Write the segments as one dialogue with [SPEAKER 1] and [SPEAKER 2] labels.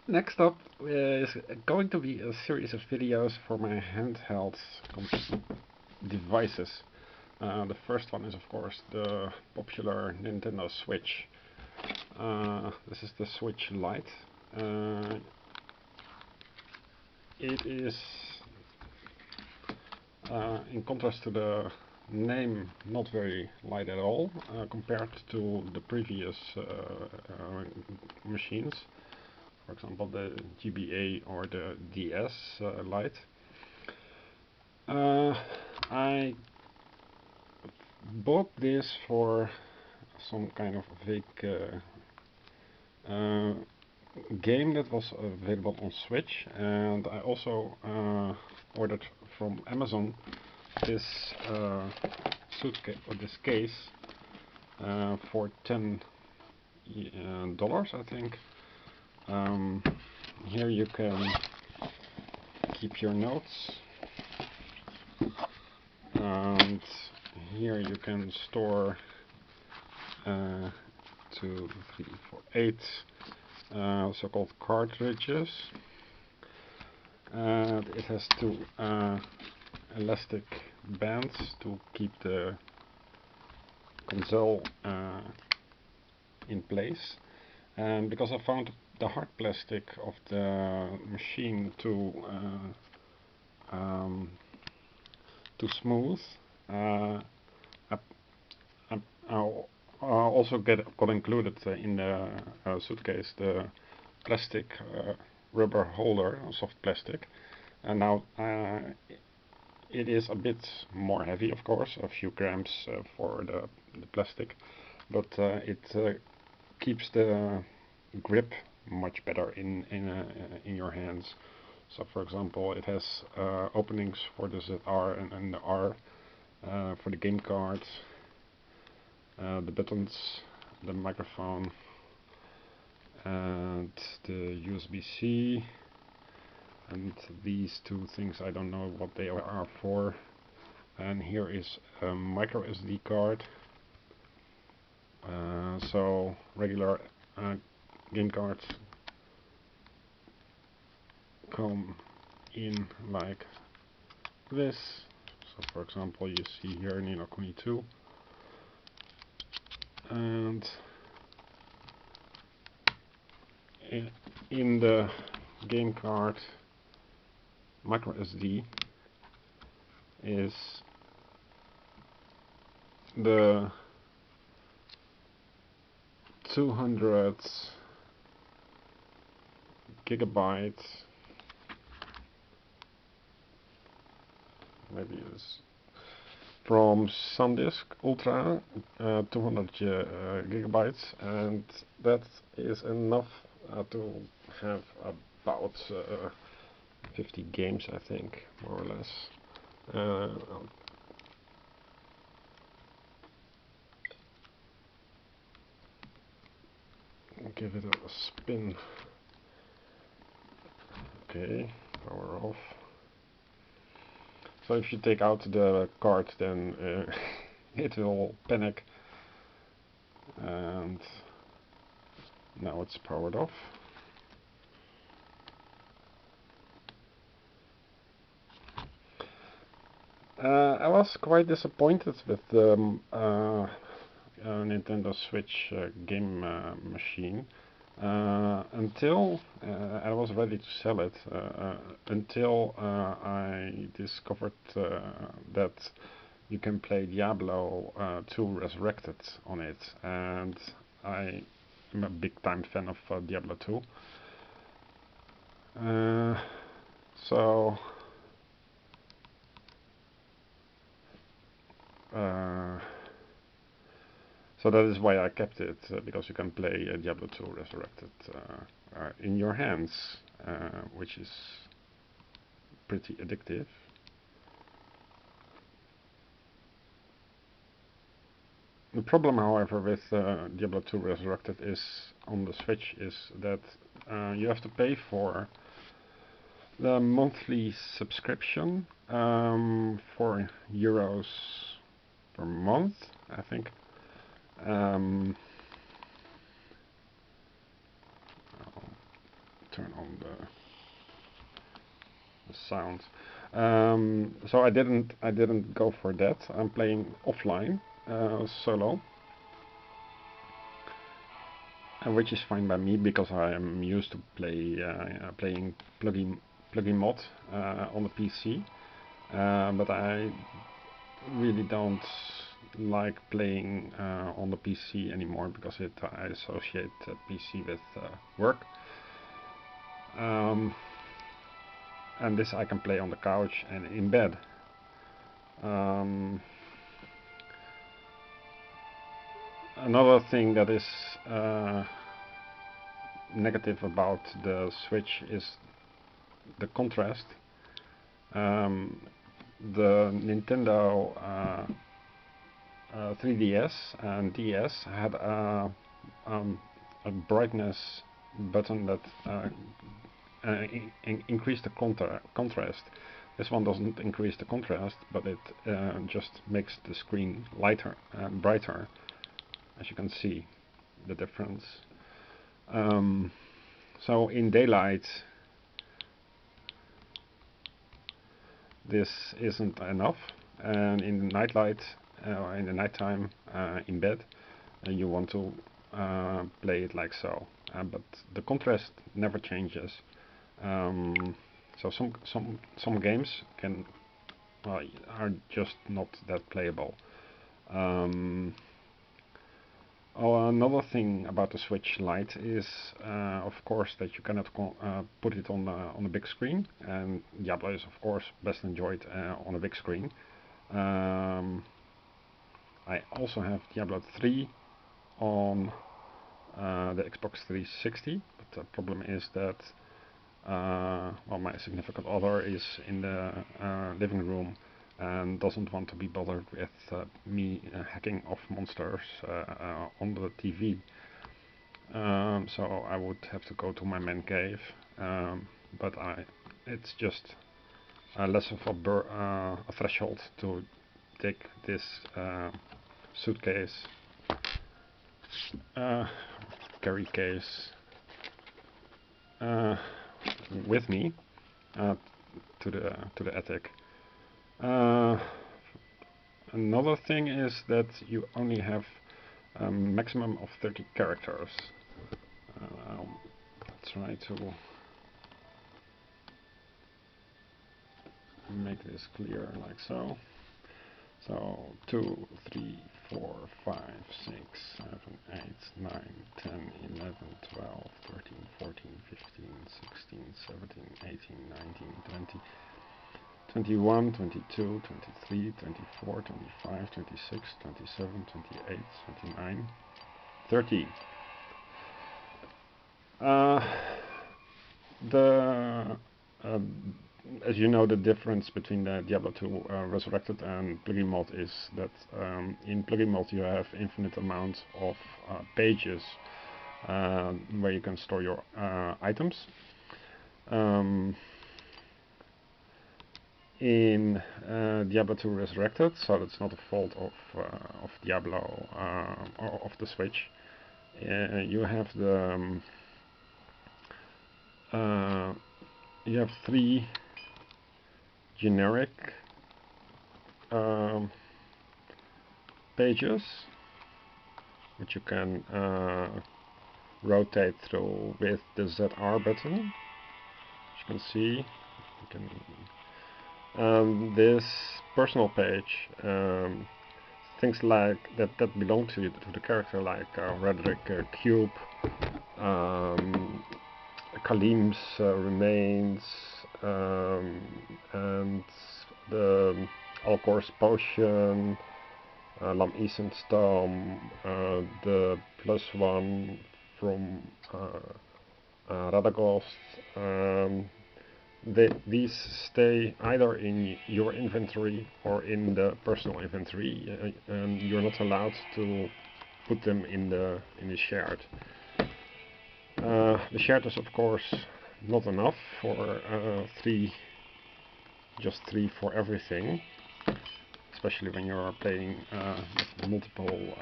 [SPEAKER 1] Next up is going to be a series of videos for my handheld devices. The first one is of course the popular Nintendo Switch. This is the Switch Lite. It is, in contrast to the name, not very light at all compared to the previous machines. For example, the GBA or the DS Lite. I bought this for some kind of vague game that was available on Switch, and I also ordered from Amazon this suitcase or this case for $10, I think. Here you can keep your notes, and here you can store 2, 3, 4, 8 so-called cartridges, and it has 2 elastic bands to keep the console in place. And because I found the hard plastic of the machine too smooth, I'll also got included in the suitcase the plastic rubber holder, soft plastic, and now it is a bit more heavy, of course, a few grams for the plastic, but it keeps the grip much better in your hands. So, for example, it has openings for the ZR and the R for the game cards, the buttons, the microphone, and the USB-C, and these 2 things I don't know what they are for. And here is a micro SD card. So regular game cards come in like this. So for example, you see here Ni no Kuni 2, and in the game card micro SD is the 200 gigabytes, maybe it's from SanDisk Ultra, 200 gigabytes, and that is enough to have about 50 games, I think, more or less. I'll give it a spin. Okay, power off. So if you take out the card, then it will panic, and now it's powered off. I was quite disappointed with the Nintendo Switch game machine until I was ready to sell it, until I discovered that you can play Diablo 2 Resurrected on it, and I am a big time fan of Diablo 2. So So that is why I kept it, because you can play Diablo 2 Resurrected in your hands, which is pretty addictive. The problem, however, with Diablo 2 Resurrected is on the Switch is that you have to pay for the monthly subscription, €4 per month, I think. I'll turn on the sound. So I didn't go for that. I'm playing offline solo, which is fine by me because I am used to playing plugin mod on the PC. But I really don't like playing on the PC anymore because I associate PC with work. And this I can play on the couch and in bed. Another thing that is negative about the Switch is the contrast. The Nintendo 3DS and DS had a brightness button that increased the contrast. This one doesn't increase the contrast, but it just makes the screen lighter and brighter. As you can see the difference. So in daylight this isn't enough, and in the nightlight, in the nighttime, in bed, you want to play it like so. But the contrast never changes. So some games are just not that playable. Another thing about the Switch Lite is, of course, that you cannot put it on the big screen, and Diablo is, of course, best enjoyed on a big screen. I also have Diablo 3 on the Xbox 360, but the problem is that well, my significant other is in the living room and doesn't want to be bothered with me hacking off monsters on the TV. So I would have to go to my man cave, but it's just less of a threshold to take this suitcase, carry case with me to the attic. Another thing is that you only have a maximum of 30 characters. I'll try to make this clear like so. So 2, 3, 4, 5, 6, 7, 8, 9, 10, 11, 12, 13, 14, 15, 16, 17, 18, 19, 20, 21, 22, 23, 24, 25, 26, 27, 28, 29, 30. As you know, the difference between the Diablo 2 Resurrected and plugin mod is that in plugin mod you have infinite amount of pages where you can store your items. In Diablo 2 Resurrected, so that's not a fault of Diablo or of the Switch. You have the you have 3 generic pages which you can rotate through with the ZR button. As you can see, this personal page, things like that belong to the character, like Redrick Cube, Kalim's remains, and the Alcor's potion, Lam Eason's tome, the +1 from Radagost. These stay either in your inventory or in the personal inventory, and you're not allowed to put them in the shared. The shared is of course not enough for just 3 for everything, especially when you're playing with multiple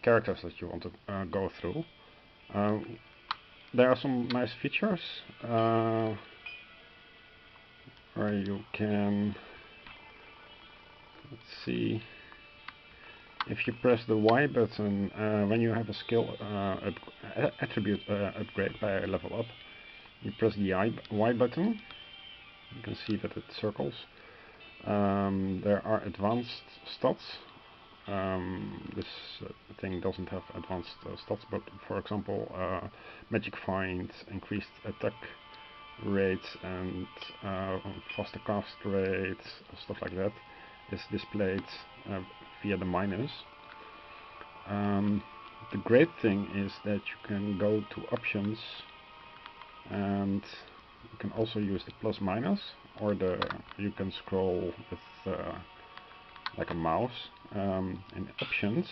[SPEAKER 1] characters that you want to go through. there are some nice features where you can, let's see, if you press the Y button when you have a skill attribute upgrade by a level up, you press the Y button, you can see that it circles. There are advanced stats. This thing doesn't have advanced stats, but for example, magic find, increased attack rates, and faster cast rates, stuff like that, is displayed via the minus. The great thing is that you can go to options, and you can also use the plus minus, or you can scroll with like a mouse. In options,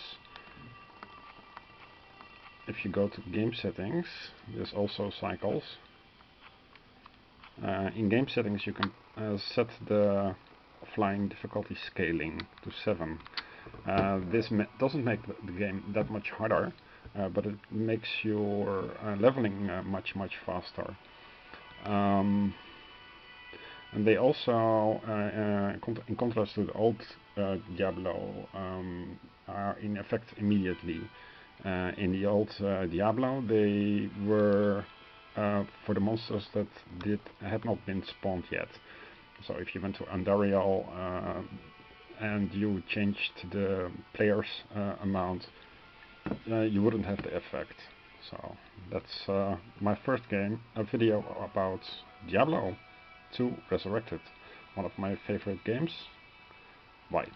[SPEAKER 1] if you go to game settings, there's also cycles. In game settings you can set the offline difficulty scaling to 7. This doesn't make the game that much harder, but it makes your leveling much faster. And they also, in contrast to the old Diablo, are in effect immediately. In the old Diablo, they were for the monsters that had not been spawned yet. So if you went to Andariel and you changed the player's amount, you wouldn't have the effect. So that's my first video about Diablo 2 Resurrected, one of my favorite games. Bye.